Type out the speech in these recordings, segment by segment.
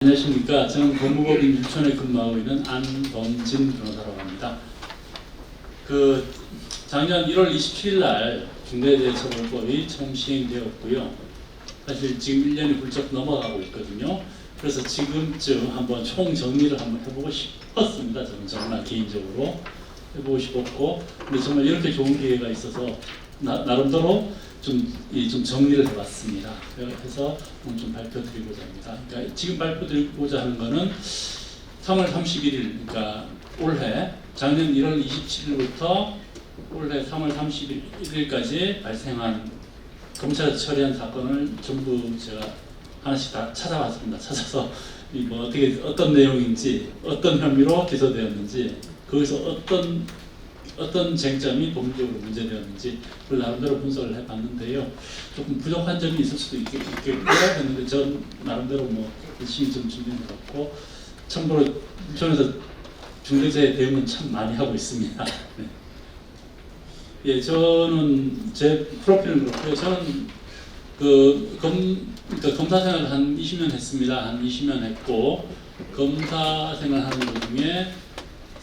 안녕하십니까. 저는 법무법인 유천에 근무하고 있는 안범진 변호사라고 합니다. 작년 1월 27일 날 중대재해처벌법이 처음 시행되었고요. 사실 지금 1년이 훌쩍 넘어가고 있거든요. 그래서 지금쯤 한번 총 정리를 한번 해보고 싶었습니다. 저는 정말 개인적으로 해보고 싶었고, 근데 정말 이렇게 좋은 기회가 있어서 나름대로 좀 정리를 해봤습니다. 그래서 오늘 좀 발표드리고자 합니다. 그러니까 지금 발표드리고자 하는 거는 3월 31일, 그러니까 올해 작년 1월 27일부터 올해 3월 31일까지 발생한 검찰에서 처리한 사건을 전부 제가 하나씩 다 찾아봤습니다. 찾아서 어떤 내용인지, 어떤 혐의로 기소되었는지, 거기서 어떤 쟁점이 법률적으로 문제되었는지 그걸 나름대로 분석을 해봤는데요. 조금 부족한 점이 있을 수도 있겠고요. 했는데 전 나름대로 열심히 좀 준비해봤고, 참고로 유천에서 중대재해 대응은 참 많이 하고 있습니다. 네. 예, 저는 제 프로필은 그렇고요. 저는 그러니까 검사 생활을 한 20년 했습니다. 한 20년 했고, 검사 생활하는 도중에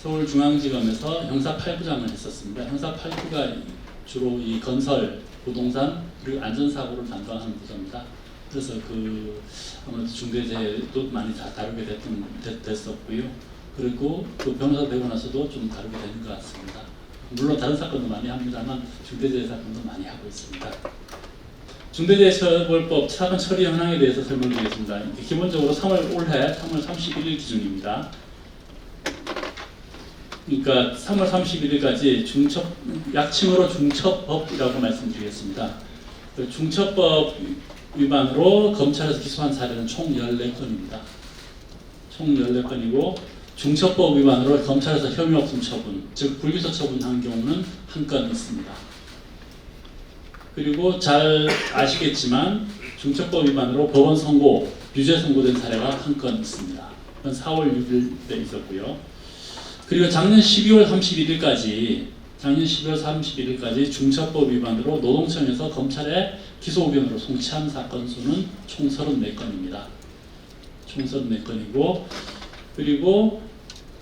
서울중앙지검에서 형사 8부장을 했었습니다. 형사 8부가 주로 이 건설, 부동산 그리고 안전사고를 담당하는 부서입니다. 그래서 아무래도 중대재해도 많이 다루게 됐었고요. 그리고 변호사 되고 나서도 좀 다루게 되는 것 같습니다. 물론 다른 사건도 많이 합니다만 중대재해 사건도 많이 하고 있습니다. 중대재해처벌법 사건 처리 현황에 대해서 설명드리겠습니다. 기본적으로 올해 3월 31일 기준입니다. 그러니까 3월 31일까지 약칭으로 중첩법이라고 말씀드리겠습니다. 중첩법 위반으로 검찰에서 기소한 사례는 총 14건입니다. 총 14건이고, 중첩법 위반으로 검찰에서 혐의 없음 처분, 즉 불기소 처분한 경우는 1건 있습니다. 그리고 잘 아시겠지만 중첩법 위반으로 법원 선고, 유죄 선고된 사례가 1건 있습니다. 그건 4월 6일 때 있었고요. 그리고 작년 12월 31일까지 중첩법 위반으로 노동청에서 검찰에 기소 의견으로 송치한 사건 수는 총 34건입니다. 총 34건이고, 그리고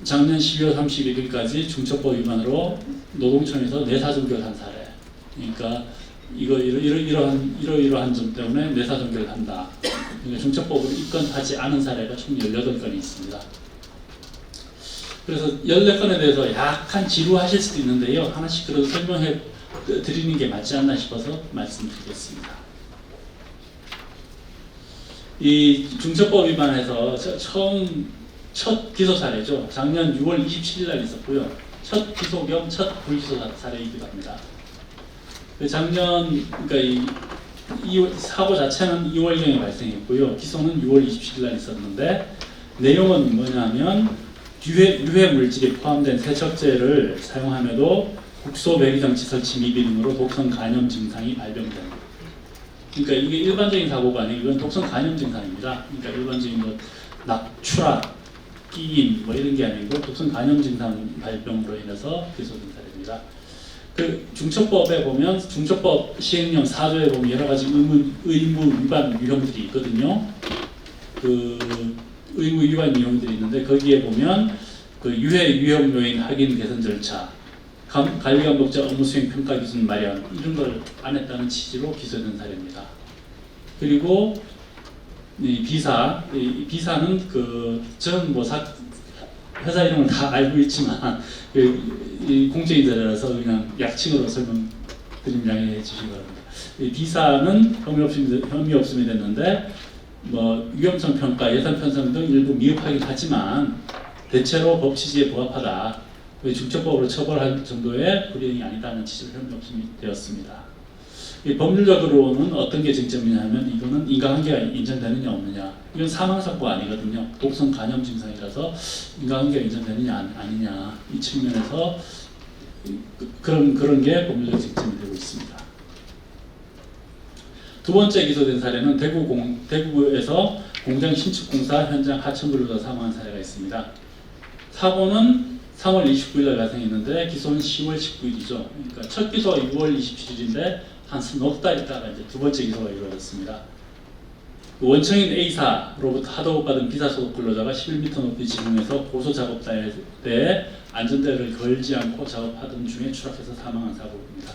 작년 12월 31일까지 중첩법 위반으로 노동청에서 내사종결한 사례, 그러니까 이러이러한 점 때문에 내사종결을 한다. 그러니까 중첩법으로 입건하지 않은 사례가 총 18건이 있습니다. 그래서 14건에 대해서 약간 지루하실 수도 있는데요. 하나씩 그래도 설명해 드리는 게 맞지 않나 싶어서 말씀드리겠습니다. 이 중첩법 위반에서 첫 기소 사례죠. 작년 6월 27일 날 있었고요. 첫 기소 겸 첫 불기소 사례이기도 합니다. 그러니까 이 사고 자체는 2월경에 발생했고요. 기소는 6월 27일 날 있었는데, 내용은 뭐냐면 유해 물질이 포함된 세척제를 사용함에도 국소 배기장치 설치 미비 등으로 독성 간염 증상이 발병된. 그러니까 이게 일반적인 사고가 아니고 이건 독성 간염 증상입니다. 그러니까 일반적인 추락, 끼임 이런 게 아니고 독성 간염 증상 발병으로 인해서 기소된 사례입니다. 중첩법에 보면 중첩법 시행령 4조에 보면 여러 가지 의무 위반 유형들이 있거든요. 의무 위반 유형들이 있는데, 거기에 보면 유해 위험 요인 확인 개선 절차, 관리감독자 업무 수행 평가 기준 마련, 이런 걸 안 했다는 취지로 기소된 사례입니다. 그리고 비사는 저는 회사 이름을 다 알고 있지만 공적인 자리라서 그냥 약칭으로 설명드리면 양해해 주시기 바랍니다. 비사는 혐의 없음이 됐는데, 위험성 평가, 예산 편성 등 일부 미흡하긴 하지만 대체로 법 취지에 부합하다. 중첩법으로 처벌할 정도의 불이행이 아니다는 취지로 혐의 없음이 되었습니다. 법률적으로는 어떤 게 쟁점이냐면, 이거는 인과관계가 인정되느냐 없느냐. 이건 사망사고가 아니거든요. 독성 간염 증상이라서 인과관계가 인정되느냐 아니냐, 이 측면에서 그런 게 법률적 쟁점이 되고 있습니다. 두 번째 기소된 사례는 대구에서 공장 신축공사 현장 하천불로자 사망한 사례가 있습니다. 사고는 3월 29일 날 발생했는데 기소는 10월 19일이죠. 그러니까 첫 기소가 6월 27일인데 한 넉 달 있다가 이제 두 번째 기소가 이루어졌습니다. 그 원청인 A사로부터 하도급 받은 비사소속 근로자가 11m 높이 지붕에서 고소 작업자에 대해 안전대를 걸지 않고 작업하던 중에 추락해서 사망한 사고입니다.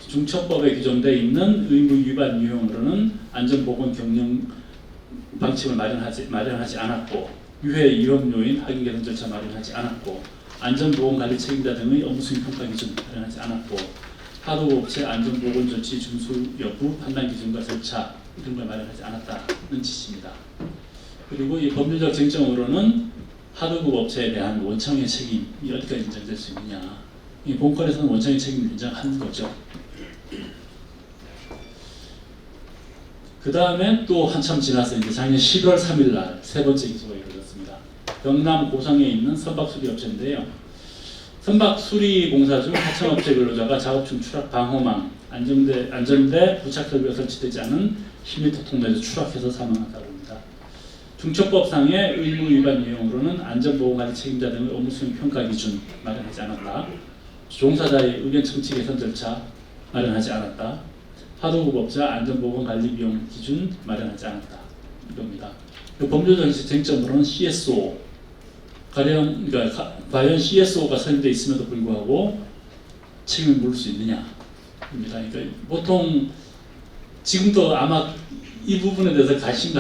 중처법에 규정되어 있는 의무 위반 유형으로는 안전보건 경영 방침을 마련하지 않았고, 유해 위험 요인 확인 개선 절차 마련하지 않았고, 안전보건관리 책임자 등의 업무 수행 평가 기준 마련하지 않았고, 하도급 업체 안전보건 조치 준수 여부 판단 기준과 절차 이런 걸 마련하지 않았다는 뜻입니다. 그리고 이 법률적 쟁점으로는 하도급 업체에 대한 원청의 책임이 어디까지 인정될 수 있느냐. 이 본건에서는 원청의 책임을 인정하는 거죠. 그 다음에 또 한참 지나서 이제 작년 11월 3일 날 세 번째 기소가 이루어졌습니다. 경남 고성에 있는 선박수리업체인데요. 선박수리공사 중 하청업체 근로자가 작업 중 추락 방호망, 안전대 부착 설비가 설치되지 않은 10m 통로에서 추락해서 사망한 사고입니다. 중처법상의 의무 위반 유형으로는 안전보건관리 책임자 등의 업무 수행 평가 기준 마련하지 않았다. 종사자의 의견 청취 개선 절차 마련하지 않았다. 하도급 업자 안전보건관리 비용 기준 마련하지 않았다. 이겁니다. 법률적 쟁점으로는 CSO 그러니까 과연 CSO가 설립되어 있음에도 불구하고 책임을 물을 수 있느냐입니다. 그러니까 보통 지금도 아마 이 부분에 대해서 가신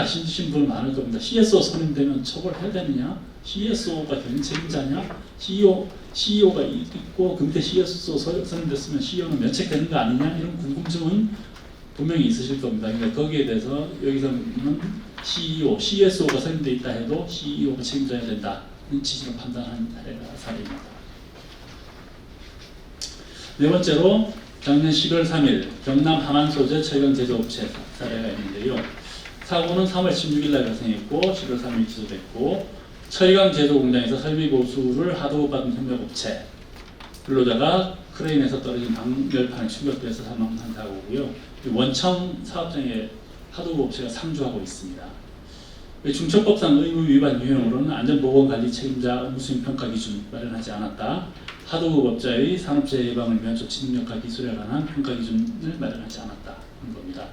분 많을 겁니다. CSO 선임되면 처벌해야 되느냐? CSO가 개인 책임자냐? CEO가 있고 그 밑에 CSO 선임됐으면 CEO는 면책되는 거 아니냐? 이런 궁금증은 분명히 있으실 겁니다. 그러니까 거기에 대해서 여기서는 CSO가 선임되어 있다 해도 CEO가 책임져야 된다. 취지로 판단한 사례입니다. 네 번째로 작년 10월 3일 경남 함안소재 철강 제조업체 사례가 있는데요. 사고는 3월 16일 날 발생했고 10월 3일 기소됐고, 철강 제조 공장에서 설비 보수를 하도급 받은 협력업체 근로자가 크레인에서 떨어진 방열판에 충격돼서 사망한 사고고요. 원청 사업장에 하도급 업체가 상주하고 있습니다. 중처법상 의무 위반 유형으로는 안전보건관리 책임자 업무수행 평가 기준 마련하지 않았다. 하도급 업자의 산업재해 예방을 위한 조치 능력과 기술에 관한 평가 기준을 마련하지 않았다는 겁니다.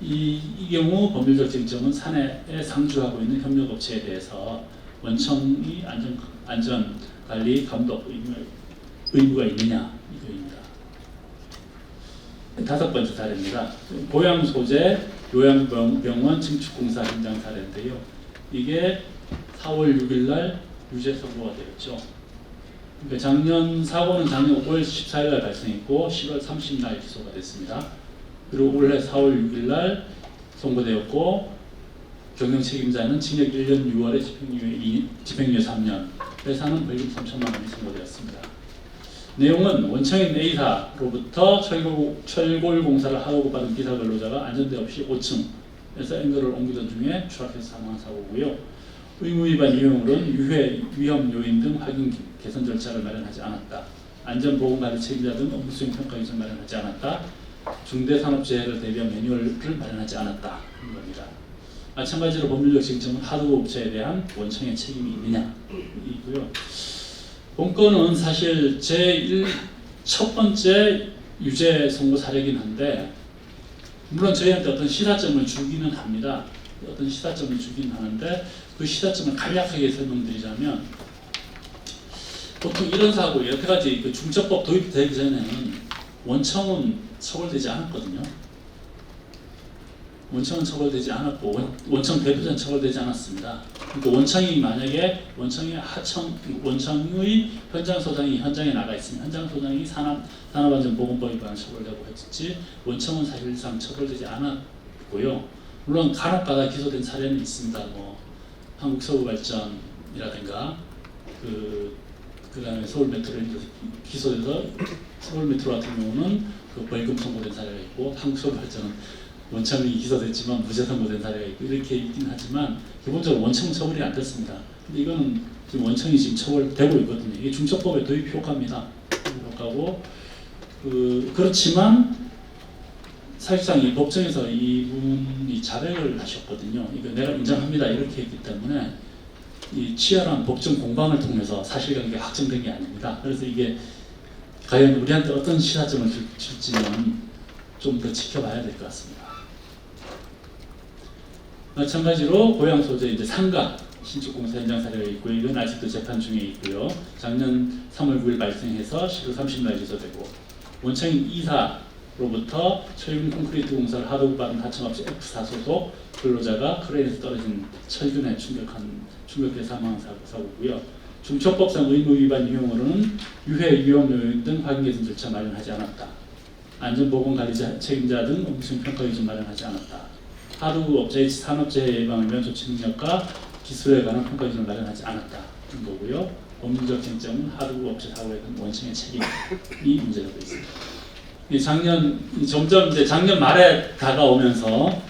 이 경우 법률적 쟁점은 사내에 상주하고 있는 협력업체에 대해서 원청이 안전관리 감독 의무가 있느냐 이거입니다. 다섯 번째 사례입니다. 고양 소재 요양병원 증축공사 현장 사례인데요. 이게 4월 6일 날 유죄 선고가 되었죠. 그러니까 사고는 작년 5월 14일 날 발생했고 10월 30일 날 기소가 됐습니다. 그리고 올해 4월 6일 날 선고되었고, 경영 책임자는 징역 1년 6월에 집행유예 3년, 회사는 벌금 3천만 원이 선고되었습니다. 내용은 원청인 A사로부터 철골공사를 하도급 받은 기사 근로자가 안전대 없이 5층에서 앵글을 옮기던 중에 추락해서 사망한 사고고요. 의무 위반 유형으로는 유해 위험 요인 등 확인 개선 절차를 마련하지 않았다. 안전보건관리 책임자 등 업무 수행 평가 기준 마련하지 않았다. 중대산업재해를 대비한 매뉴얼을 마련하지 않았다. 겁니다. 마찬가지로 법률적 쟁점은 하도급 업체에 대한 원청의 책임이 있느냐이고요. 본건은 사실 첫 번째 유죄 선고 사례이긴 한데, 물론 저희한테 어떤 시사점을 주기는 합니다. 어떤 시사점을 주긴 하는데, 그 시사점을 간략하게 설명드리자면, 보통 이런 사고, 여태까지 그 중처법 도입되기 전에는 원청은 처벌되지 않았거든요. 원청은 처벌되지 않았고, 원청 대표자는 처벌되지 않았습니다. 그러니까 원청이 만약에 원청의 현장 소장이 현장에 나가 있으면 현장 소장이 산업안전보건법 위반 처벌되고 했지, 원청은 사실상 처벌되지 않았고요. 물론 간혹가다 기소된 사례는 있습니다. 뭐 한국서울발전이라든가 그다음에 서울메트로 기소돼서 서울메트로 같은 경우는 그 벌금 선고된 사례가 있고, 한국서울발전은 원청이 기소됐지만 무죄 선고된 사례가 있고 이렇게 있긴 하지만 기본적으로 원청 처벌이 안 됐습니다. 근데 이거는 지금 원청이 지금 처벌되고 있거든요. 이게 중처법의 도입 효과입니다. 효과고 그렇지만 사실상 이 법정에서 이분이 자백을 하셨거든요. 이거 내가 인정합니다 이렇게 했기 때문에 이 치열한 법정 공방을 통해서 사실관계가 확정된 게 아닙니다. 그래서 이게 과연 우리한테 어떤 시사점을 줄지는 좀 더 지켜봐야 될 것 같습니다. 마찬가지로 고향 소재 이제 상가 신축공사 현장 사례가 있고요. 이건 아직도 재판 중에 있고요. 작년 3월 9일 발생해서 10월 30일 기소되고 원청인 이사로부터 철근 콘크리트 공사를 하도급 받은 하청업체 F사 소속 근로자가 크레인에서 떨어진 철근에 충격해 사망한 사고고요. 중처법상 의무 위반 유형으로는 유해 위험 요인 등 확인 개선 절차 마련하지 않았다. 안전보건관리자 책임자 등 음식 평가 기준 마련하지 않았다. 하도 업체의 산업재해 예방을 위한 조치 능력과 기술에 관한 평가 기준을 마련하지 않았다. 는 거고요. 법률적 쟁점은 하도 업체 사고에 대한 원청의 책임이 문제가 되어 있습니다. 점점 이제 작년 말에 다가오면서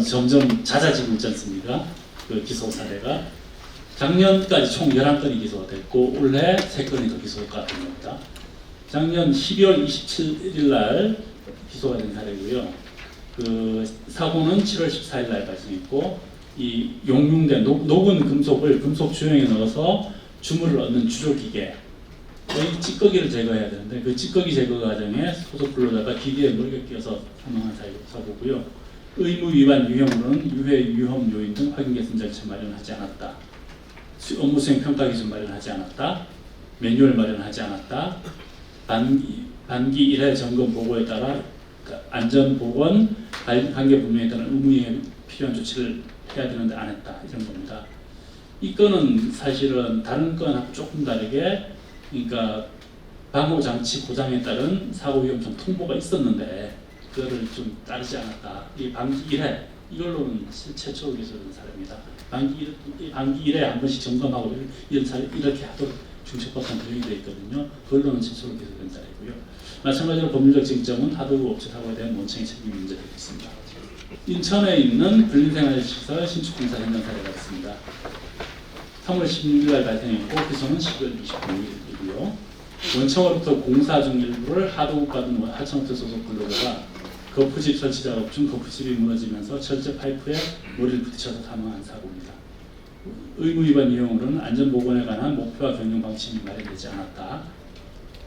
점점 잦아지고 있지 않습니까? 그 기소 사례가 작년까지 총 11건이 기소가 됐고 올해 3건이 더 기소가 된 겁니다. 작년 12월 27일 날 기소가 된 사례고요. 그 사고는 7월 14일 날 발생했고 이 용융된 녹은 금속을 금속 주형에 넣어서 주물을 얻는 주조기계 이 찌꺼기를 제거해야 되는데 그 찌꺼기 제거 과정에 소속 근로자가 기계에 머리가 끼어서 사망한 사고고요. 의무 위반 유형으로는 유해 위험 요인 등 확인 개선 절차 마련하지 않았다. 업무 수행 평가 기준 마련하지 않았다. 매뉴얼 마련하지 않았다. 반기 1회 점검 보고에 따라 안전보건 관계 부문에 따른 의무에 필요한 조치를 해야 되는데 안 했다. 이런 겁니다. 이 건은 사실은 다른 건하고 조금 다르게 그러니까 방호 장치 고장에 따른 사고 위험성 통보가 있었는데 그거를 좀 따르지 않았다. 이 반기 1회 이걸로는 최초로 기소된 사례입니다. 반기 1회 한 번씩 점검하고 이런 사례 이렇게 하도록 중처법상 규정이 되어 있거든요. 그걸로는 최초로 기소된 사례고요. 마찬가지로 법률적 쟁점은 하도급 업체 사고에 대한 원청의 책임 문제가 있습니다. 인천에 있는 근린생활시설 신축공사 현장 사례가 있습니다. 3월 16일 날 발생했고 기소는 10월 29일이고요. 원청으로부터 공사 중 일부를 하도급 받은 하청업체 소속 근로자가 거푸집 설치 작업 중 거푸집이 무너지면서 철제 파이프에 머리를 부딪혀서 사망한 사고입니다. 의무 위반 유형으로는 안전보건에 관한 목표와 경영 방침이 마련되지 않았다.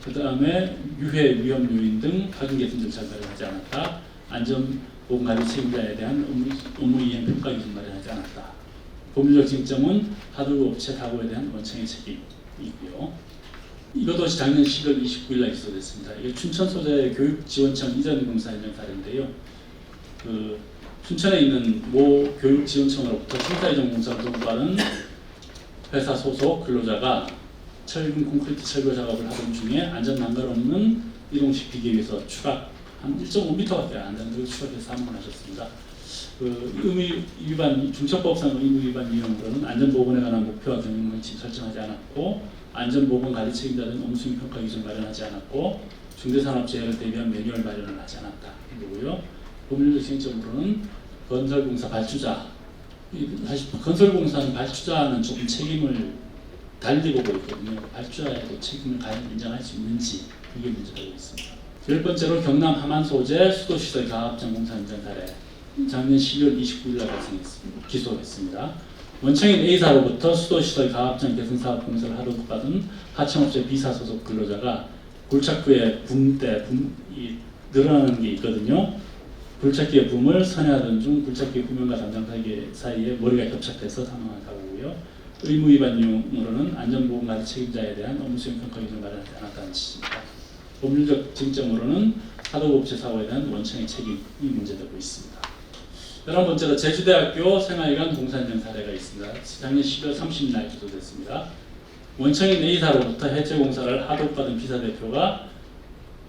그 다음에 유해 위험 요인 등 확인 개선 절차를 마련하지 않았다. 안전보건관리 책임자에 대한 업무 이행 평가 기준 마련하지 않았다. 법률적 쟁점은 하도급 업체 사고에 대한 원청의 책임이고요. 이것도 작년 10월 29일 날 기소됐습니다. 이게 춘천 소재 교육지원청 이전 공사 현장 사례인데요. 그 춘천에 있는 모 교육지원청으로부터 심사이전 공사를 도급받은 회사 소속 근로자가 철근 콘크리트 철거 작업을 하던 중에 안전 난간 없는 이동식 비계 위에서 추락 한 1.5m밖에 안 되는 추락해서 사망을 하셨습니다. 그 의무 위반 중처법상 의무 위반 유형으로는 안전보건에 관한 목표와 경영 원칙 설정하지 않았고 안전보건 관리 책임자 등 업무 수행 평가 기준 마련하지 않았고 중대산업재해를 대비한 매뉴얼 마련을 하지 않았다. 이거고요. 법률적 쟁점으로는 건설공사 발주자 사실 건설공사는 발주자는 조금 책임을 달리 보고 있거든요. 발주자에도 책임을 과연 인정할 수 있는지 이게 문제가 되고 있습니다. 10번째로 경남 함안 소재 수도시설 가압장 공사 현장 사례 작년 12월 29일 날 발생했습니다. 기소했습니다. 원청인 A사로부터 수도시설 가압장 개선사업 공사를 하도급 받은 하청업체 B사 소속 근로자가 굴착구에 붐이 늘어나는 게 있거든요. 굴착기의 붐을 선회하던 중 굴착기 후면과 담장 사이에 머리가 겹착돼서 사망한 사고고요. 의무 위반 유형으로는 안전보건관리 책임자에 대한 업무 수행 평가 기준을 마련하지 않았다는 취지입니다. 법률적 쟁점으로는 하도급업체 사고에 대한 원청의 책임이 문제되고 있습니다. 11번째로 제주대학교 생활관 공사 현장 사례가 있습니다. 작년 12월 30일 날 기소됐습니다. 원청인 A사로부터 해체 공사를 하도급받은 B사 대표가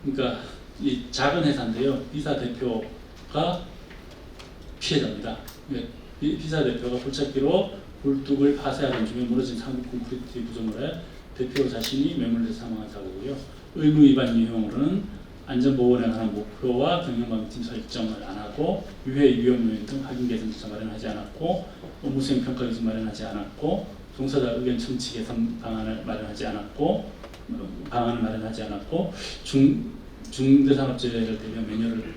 그러니까 이 작은 회사인데요. B사 대표가 피해자입니다. B사 대표가 굴착기로 굴뚝을 파쇄하던 중에 무너진 상부 콘크리트 구조물에 대표 자신이 매몰돼서 사망한 사고고요. 의무 위반 유형으로는 안전보건에 관한 목표와 경영방침 설정을 안 하고 유해 위험 요인 등 확인 개선 절차 마련하지 않았고 업무 수행 평가 기준 마련하지 않았고 종사자 의견 청취 개선 방안을 마련하지 않았고 중대산업재해를 대비한 매뉴얼을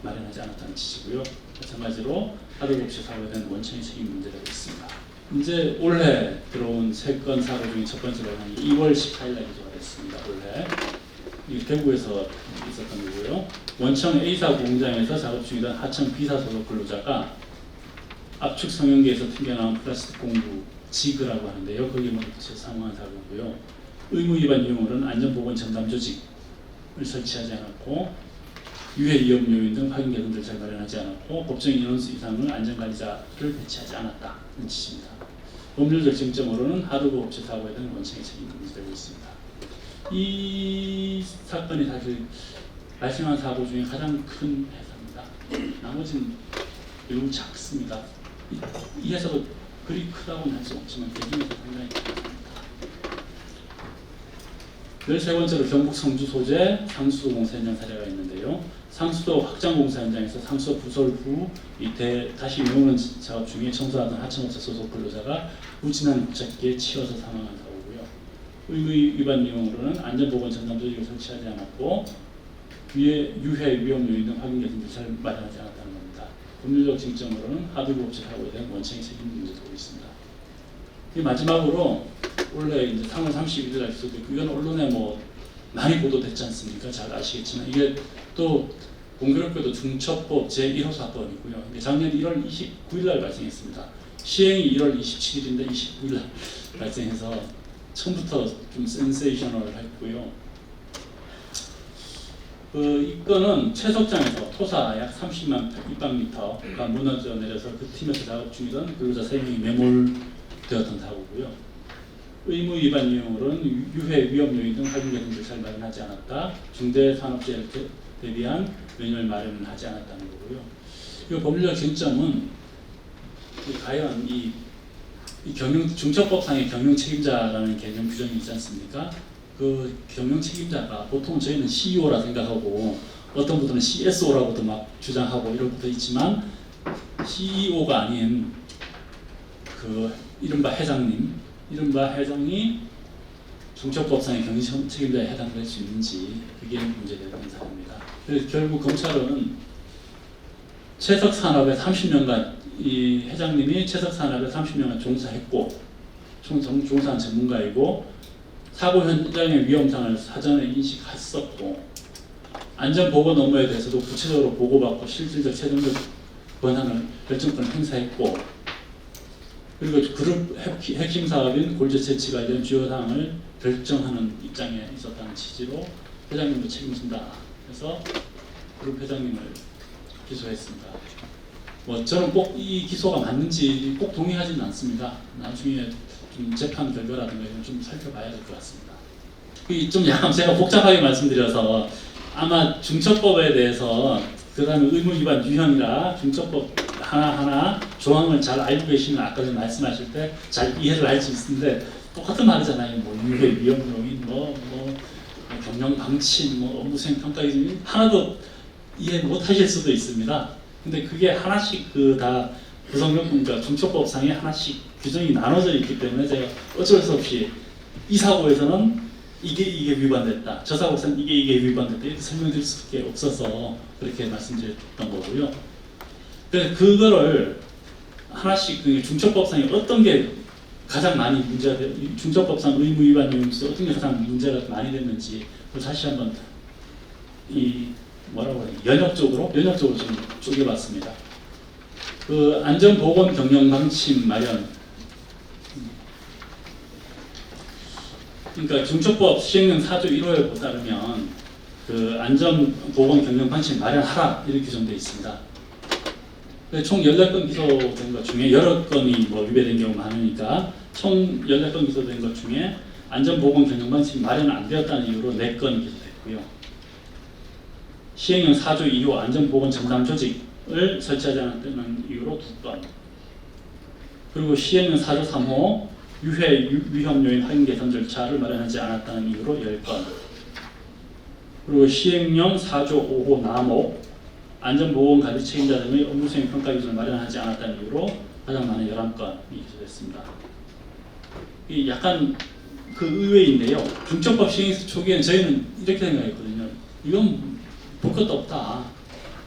마련하지 않았다는 취지고요. 마찬가지로 하도급체 사고에 대한 원청의 책임 문제가 있습니다. 이제 올해 들어온 3건 사고 중에 첫 번째로 2월 18일 날 기소가 됐습니다. 올해 대구에서 있었던 거고요. 원청 A사 공장에서 작업 중이던 하청 B사 소속 근로자가 압축 성형계에서 튕겨나온 플라스틱 공구 지그라고 하는데요. 거기에 몰두해서 사망한 사고고요. 의무 위반 유형으로는 안전보건 전담 조직을 설치하지 않았고 유해 위험 요인 등 확인 개선들을 잘 마련하지 않았고 법정 인원수 이상을 안전관리자를 배치하지 않았다는 취지입니다. 법률적 쟁점으로는 하드웨어 업체 사고에 대한 원칙의 책임이 문제되고 있습니다. 이 사건이 사실 발생한 사고 중에 가장 큰 회사입니다. 나머지는 매우 작습니다. 이 회사가 그리 크다고는 할 수 없지만 대중에서 상당히 크습니다. 13번째로 경북 성주 소재 상수도 공사 현장 사례가 있는데요. 상수도 확장 공사 현장에서 상수도 부설 후 다시 외우는 작업 중에 청소하던 하청업체 소속 근로자가 무진한 부착기에 치여서 사망한 사고고요. 의무 위반 유형으로는 안전보건 전담 조직을 설치하지 않았고 유해 위험 요인 등 확인 개선을 잘 마련하지 않았다는 겁니다. 법률적 쟁점으로는 하드웨어 업체 사고에 대한 원칙의 책임이 문제되고 있습니다. 이 마지막으로 원래 이제 3월 31일 날 기소됐고 이건 언론에 뭐 많이 보도됐지 않습니까? 잘 아시겠지만 이게 또 공교롭게도 중첩법 제1호 사건이고요. 이게 작년 1월 29일 날 발생했습니다. 시행이 1월 27일인데 29일 날 발생해서 처음부터 좀 센세이셔널 했고요. 이 건은 채석장에서 토사 약 30만 입방미터가 무너져 내려서 그 팀에서 작업 중이던 근로자 3명이 매몰되었던 사고고요. 의무 위반 유형으로는 유해 위험 요인 등 확인 개선을 잘 마련하지 않았다. 중대산업재해를 대비한 매뉴얼 마련을 하지 않았다는 거고요. 이 법률적 쟁점은 과연 이 중첩법상의 경영 책임자라는 개념 규정이 있지 않습니까? 그 경영 책임자가 보통 저희는 CEO라 생각하고 어떤 분들은 CSO라고도 막 주장하고 이런 것도 있지만 CEO가 아닌 그 이른바 회장이 중첩법상의 경영 책임자에 해당될 수 있는지 그게 문제되는 사안입니다. 그래서 결국 검찰은 채석산업에 30년간 이 회장님이 채석산업에 30년간 종사했고 종사한 전문가이고 사고 현장의 위험성을 사전에 인식했었고 안전보건 업무에 대해서도 구체적으로 보고받고 실질적 최종적 권한을 결정권을 행사했고 그리고 그룹 핵심 사업인 골재 채취 관련 주요 사항을 결정하는 입장에 있었다는 취지로 회장님도 책임진다. 그래서 그룹 회장님을 기소했습니다. 뭐 저는 꼭 이 기소가 맞는지 꼭 동의하지는 않습니다. 나중에 좀 재판 결과라든가 이런 좀 살펴봐야 될 것 같습니다. 좀 약간 제가 복잡하게 말씀드려서 아마 중첩법에 대해서 그다음에 의무 위반 유형이라 중첩법 하나하나 조항을 잘 알고 계시면 아까 전에 말씀하실 때 잘 이해를 할 수 있는데 똑같은 말이잖아요. 뭐 유해 위험 요인, 뭐 경영 방침, 뭐 업무 수행 평가 기준 하나도 이해 못 하실 수도 있습니다. 근데 그게 하나씩 그 다 구성요건과 중첩법상에 하나씩 규정이 나눠져 있기 때문에 제가 어쩔 수 없이 이 사고에서는 이게 위반됐다. 저 사고에서는 이게 위반됐다. 이렇게 설명드릴 수밖에 없어서 그렇게 말씀드렸던 거고요. 그래서 그거를 하나씩 중첩법상에 어떤 게 가장 많이 문제가 돼, 중첩법상 의무 위반 요인에서 어떤 게 가장 문제가 많이 됐는지 다시 한번 연역적으로 좀 쪼개봤습니다. 그 안전보건 경영 방침 마련. 그러니까 중첩법 시행령 4조 1호에 따르면 그 안전보건 경영 방침 마련하라 이렇게 규정되어 있습니다. 총 14건 기소된 것 중에 여러 건이 뭐 위배된 경우가 많으니까 총 14건 기소된 것 중에 안전보건 경영 방침 마련 안 되었다는 이유로 4건이 기소됐고요. 시행령 4조 2호 안전보건 전담 조직을 설치하지 않았다는 이유로 2건. 그리고 시행령 4조 3호 유해 위험 요인 확인 개선 절차를 마련하지 않았다는 이유로 10건. 그리고 시행령 4조 5호 남호 안전보건 관리 책임자 등의 업무 수행 평가 기준을 마련하지 않았다는 이유로 가장 많은 11건이 기소됐습니다. 이 약간 그 의외인데요. 중첩법 시행 초기에는 저희는 이렇게 생각했거든요. 이건 볼 것도 없다.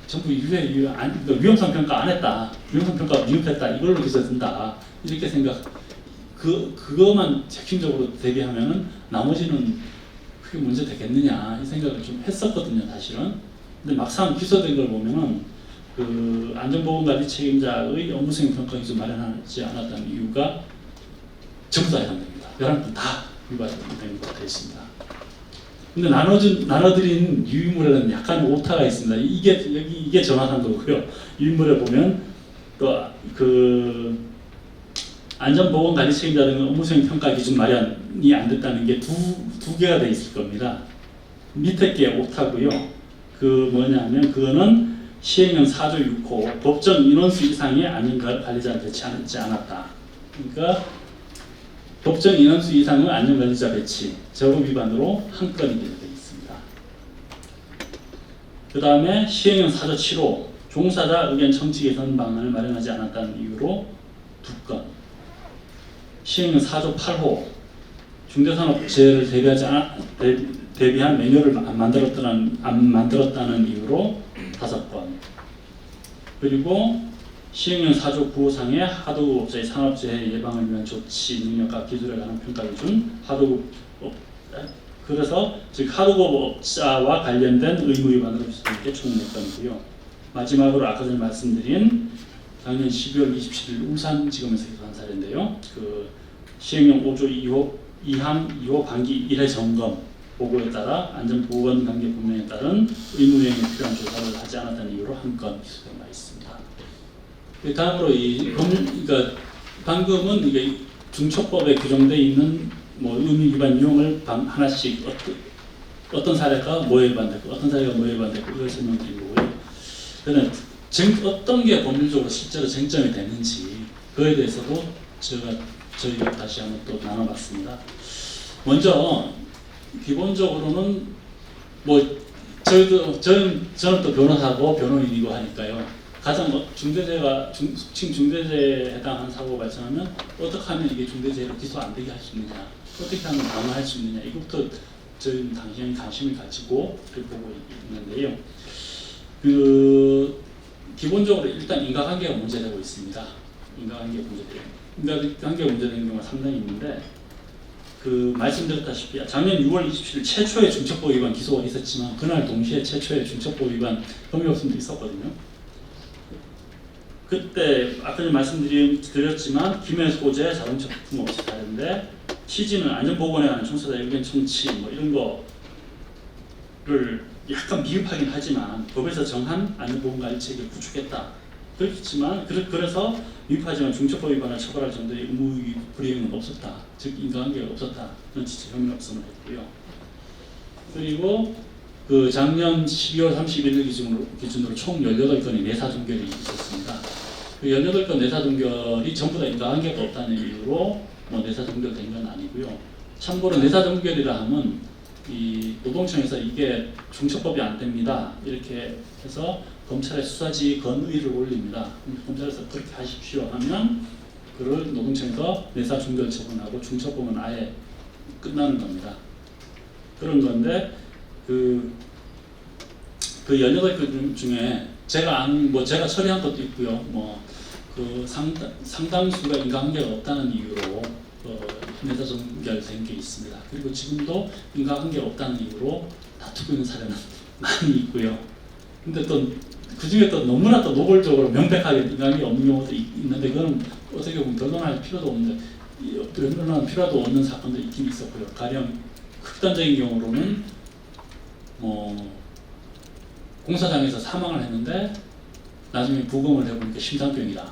전부 위험성 평가 안 했다. 위험성 평가 미흡했다. 이걸로 기소된다. 이렇게 생각. 그거만 핵심적으로 대비하면은 나머지는 그게 문제 되겠느냐 이 생각을 좀 했었거든요, 사실은. 근데 막상 기소된 걸 보면은 그 안전보건관리 책임자의 업무수행 평가 기준 마련하지 않았다는 이유가 전부 다 해당됩니다. 11분 다 위반된 것 되어 있습니다. 근데 나눠드린 유의물에는 약간 오타가 있습니다. 이게 정확한 거고요. 유의물에 보면 그 안전보건관리 책임자 등 업무수행 평가 기준 마련이 안 됐다는 게 두 개가 돼 있을 겁니다. 밑에 게 오타고요. 그 뭐냐면 그거는 시행령 4조 6호 법정 인원수 이상의 안전관리자를 배치하지 않았다. 그러니까 법정 인원수 이상의 안전관리자 배치 저거 위반으로 한 건이 되어 있습니다. 그 다음에 시행령 4조 7호 종사자 의견 청취 개선 방안을 마련하지 않았다는 이유로 2건. 시행령 4조 8호 중대산업재해를 대비한 매뉴얼을 안 만들었다는 이유로 5건. 그리고 시행령 4조 9호상의 하도급업자의 산업재해 예방을 위한 조치 능력과 기술에 관한 평가 기준 그래서 즉 하도급업자와 관련된 의무 위반으로 비슷한 게 총 4건이고요. 마지막으로 아까 전에 말씀드린 작년 12월 27일 울산지검에서 기소한 사례인데요. 그 시행령 5조 2항 2호 반기 1회 점검 보고에 따라 안전보건 관계 분명에 따른 의무이행에 필요한 조사를 하지 않았다는 이유로 한 건 기소가 나 있습니다. 다음으로 그러니까 방금은 이게 중처법에 규정되어 있는 뭐 의무 위반 유형을 하나씩 어떤 사례가 뭐에 위반됐고 어떤 사례가 뭐에 위반됐고 이걸 설명드린 거고요. 그다음에 어떤 게 법률적으로 실제로 쟁점이 되는지 그에 대해서도 저희가 다시 한번 또 나눠봤습니다. 먼저 기본적으로는 뭐 저는 또 변호사고 변호인이고 하니까요. 가장 숙칭 중대재해에 해당하는 사고가 발생하면 어떻게 하면 이게 중대재해로 기소 안 되게 할 수 있느냐, 어떻게 하면 방어할 수 있느냐, 이것부터 저희는 당연히 관심을 가지고 보고 있는데요. 기본적으로 일단 인과관계가 문제되고 있습니다. 인과관계가 문제되는 경우가 상당히 있는데 말씀드렸다시피 작년 6월 27일 최초의 중첩법 위반 기소가 있었지만 그날 동시에 최초의 중첩법 위반 혐의 없음도 있었거든요. 그때 아까 말씀드렸지만 김해 소재 자동차 부품 없이 다른데 취지는 안전보건에 관한 종사자 의견 청취 뭐 이런 거를 약간 미흡하긴 하지만 법에서 정한 안전보건관리 체계를 구축했다. 그렇지만 그래서 미흡하지만 중첩법 위반을 처벌할 정도의 의무 불이행은 없었다. 즉 인과관계가 없었다. 그런 지적 혐의 없음을 했고요. 그리고 그 작년 12월 31일 기준으로 총 18건의 내사 종결이 있었습니다. 그 18건 내사 종결이 전부 다 인과관계가 없다는 이유로 뭐 내사 종결된 건 아니고요. 참고로 내사 종결이라 하면 이 노동청에서 이게 중첩법이 안 됩니다. 이렇게 해서 검찰에 수사지 건의를 올립니다. 검찰에서 그렇게 하십시오 하면 그걸 노동청에서 내사 종결 처분하고 중첩법은 아예 끝나는 겁니다. 그런 건데 그 18건 중에 제가 처리한 것도 있고요. 상당수가 인과관계가 없다는 이유로 내사 종결된 게 있습니다. 그리고 지금도 인과관계가 없다는 이유로 다투고 있는 사례는 많이 있고요. 근데 또 그 중에 또 너무나 또 노골적으로 명백하게 인과관계가 없는 경우도 있는데 그거는 어떻게 보면 변론할 필요도 없는데 변론할 필요도 없는 사건도 있긴 있었고요. 가령 극단적인 경우로는 공사장에서 사망을 했는데 나중에 부검을 해보니까 심장병이다.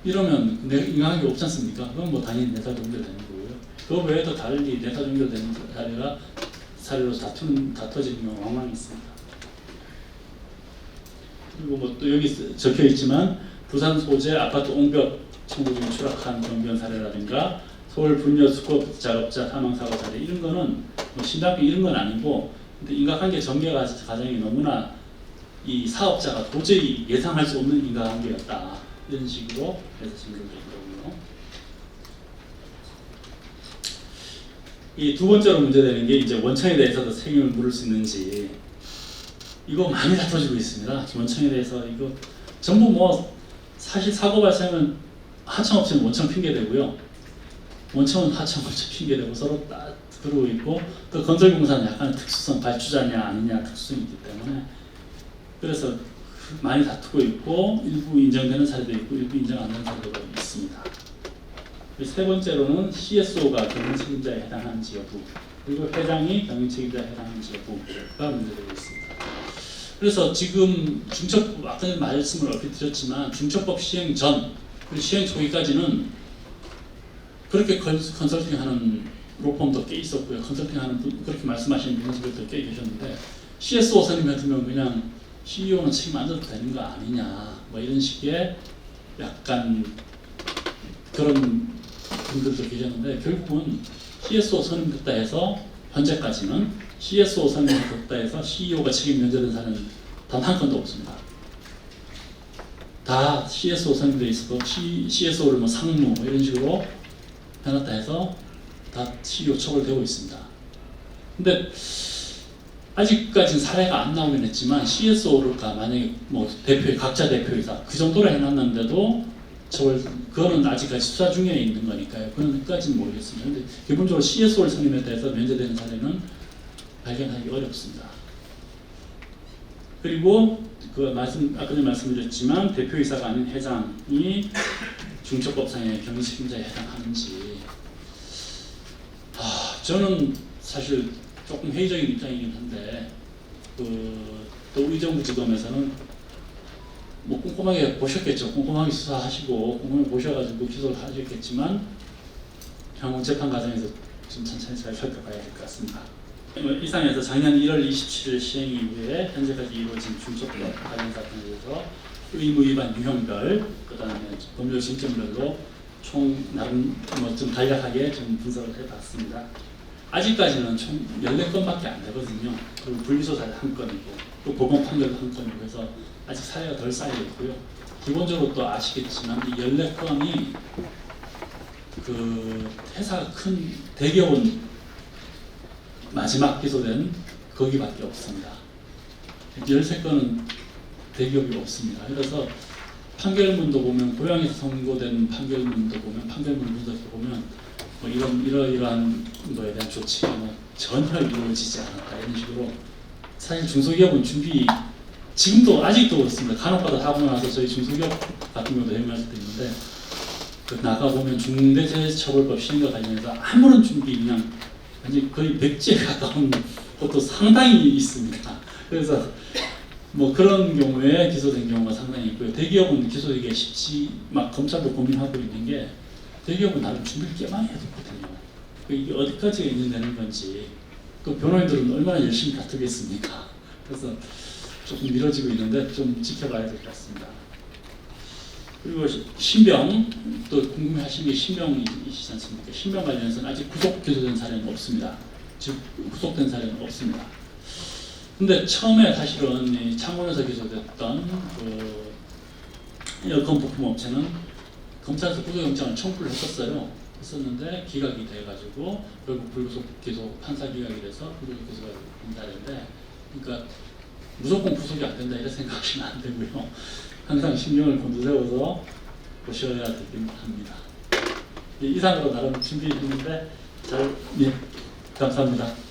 이러면 인과관계 없지 않습니까? 그건 뭐 당연히 내사 종결되는 거고요. 그 외에도 달리 내사 종결되는 사례로 다퉈지는 경우가 왕왕 있습니다. 그리고 뭐 또 여기 적혀 있지만 부산 소재 아파트 옹벽 청구 중에 추락한 경비원 사례라든가 서울 분여 수급 작업자 사망 사고 사례 이런 거는 뭐 심장병 이런 건 아니고 근데 인과관계 전개 과정이 너무나 이 사업자가 도저히 예상할 수 없는 인과관계였다. 이런 식으로 해서 진행된 거고요. 이 두 번째로 문제되는 게 이제 원청에 대해서도 책임을 물을 수 있는지 이거 많이 다퉈지고 있습니다. 원청에 대해서 이거 전부 사실 사고 발생은 하청업체는 원청 핑계대고요. 원청은 하청업체 핑계대고 서로 그러고 있고 또 건설공사는 약간 특수성 발주자냐 아니냐 특수성이 있기 때문에 그래서 많이 다투고 있고 일부 인정되는 사례도 있고 일부 인정 안 되는 사례도 있습니다. 세 번째로는 CSO가 경영 책임자에 해당하는지 여부, 그리고 회장이 경영 책임자에 해당하는지 여부가 문제되고 있습니다. 그래서 지금 중첩법, 아까 말씀을 얼핏 드렸지만 중첩법 시행 전 그리고 시행 초기까지는 그렇게 컨설팅하는 로펌도 꽤 있었고요. 컨설팅하는 분, 그렇게 말씀하시는 분들도 꽤 계셨는데 CSO 선임 같으면 그냥 CEO는 책임 안 져도 되는 거 아니냐 뭐 이런 식의 약간 그런 분들도 계셨는데 결국은 CSO 선임됐다 해서 현재까지는 CSO 선임됐다 해서 CEO가 책임 면제된 사례는 단 한 건도 없습니다. 다 CSO 선임돼 있어도 CSO를 뭐 상무 뭐 이런 식으로 해놨다 해서 다 CEO 처벌되고 있습니다. 근데 아직까지는 사례가 안 나오긴 했지만 CSO가 만약에 뭐 각자 대표이사 그 정도로 해놨는데도 처벌, 그거는 아직까지 수사 중에 있는 거니까요. 그런까지는 모르겠습니다. 근데 기본적으로 CSO를 선임에 대해서 면제되는 사례는 발견하기 어렵습니다. 그리고 아까 전에 말씀드렸지만 대표이사가 아닌 회장이 중첩법상의 경영 책임자에 해당하는지, 저는 사실 조금 회의적인 입장이긴 한데 또 의정부지검에서는 뭐 꼼꼼하게 보셨겠죠. 꼼꼼하게 수사하시고 꼼꼼하게 보셔가지고 기소를 하셨겠지만 향후 재판 과정에서 좀 천천히 잘 살펴봐야 될 것 같습니다. 이상에서 작년 1월 27일 시행 이후에 현재까지 이루어진 중첩법 관련 사건에 대해서 의무 위반 유형별, 그다음에 법률 쟁점별로 총 나름 좀 간략하게 좀 분석을 해봤습니다. 아직까지는 총 14건밖에 안 되거든요. 그리고 불기소 사례 1건이고 또 법원 판결도 1건이고 해서 아직 사례가 덜 쌓여 있고요. 기본적으로 또 아시겠지만 이 14건이 그 회사가 큰 대기업은 마지막 기소된 거기밖에 없습니다. 13건은 대기업이 없습니다. 그래서 판결문도 보면 고향에서 선고된 판결문도 보면 판결문 분석해 보면 뭐 이러한 거에 대한 조치가 뭐 전혀 이루어지지 않았다 이런 식으로 사실 중소기업은 지금도 아직도 그렇습니다. 간혹가다 사고 나서 저희 중소기업 같은 경우도 해명할 때도 있는데 나가 보면 중대재해처벌법 시행과 관련해서 아무런 준비 그냥 완전 거의 백지에 가까운 것도 상당히 있습니다. 그래서 뭐 그런 경우에 기소된 경우가 상당히 있고요. 대기업은 기소되기가 쉽지, 막 검찰도 고민하고 있는 게 대기업은 나름 준비를 꽤 많이 해뒀거든요. 이게 어디까지 인정되는 건지, 그 변호인들은 얼마나 열심히 다투겠습니까? 그래서 조금 미뤄지고 있는데 좀 지켜봐야 될 것 같습니다. 그리고 신병, 또 궁금해하시는 게 신병이시지 않습니까? 신병 관련해서는 아직 구속 기소된 사례는 없습니다. 즉 구속된 사례는 없습니다. 근데 처음에 사실은 창원에서 기소됐던 그 여권 부품 업체는 검찰에서 구속영장을 청구를 했었는데 기각이 돼가지고 결국 불구속 기소, 판사 기각이 돼서 불구속 기소가 된 사례인데, 그러니까 무조건 구속이 안 된다 이렇게 생각하시면 안 되고요. 항상 신경을 곤두세워서 보셔야 되긴 합니다. 이상으로 나름 준비했는데 감사합니다.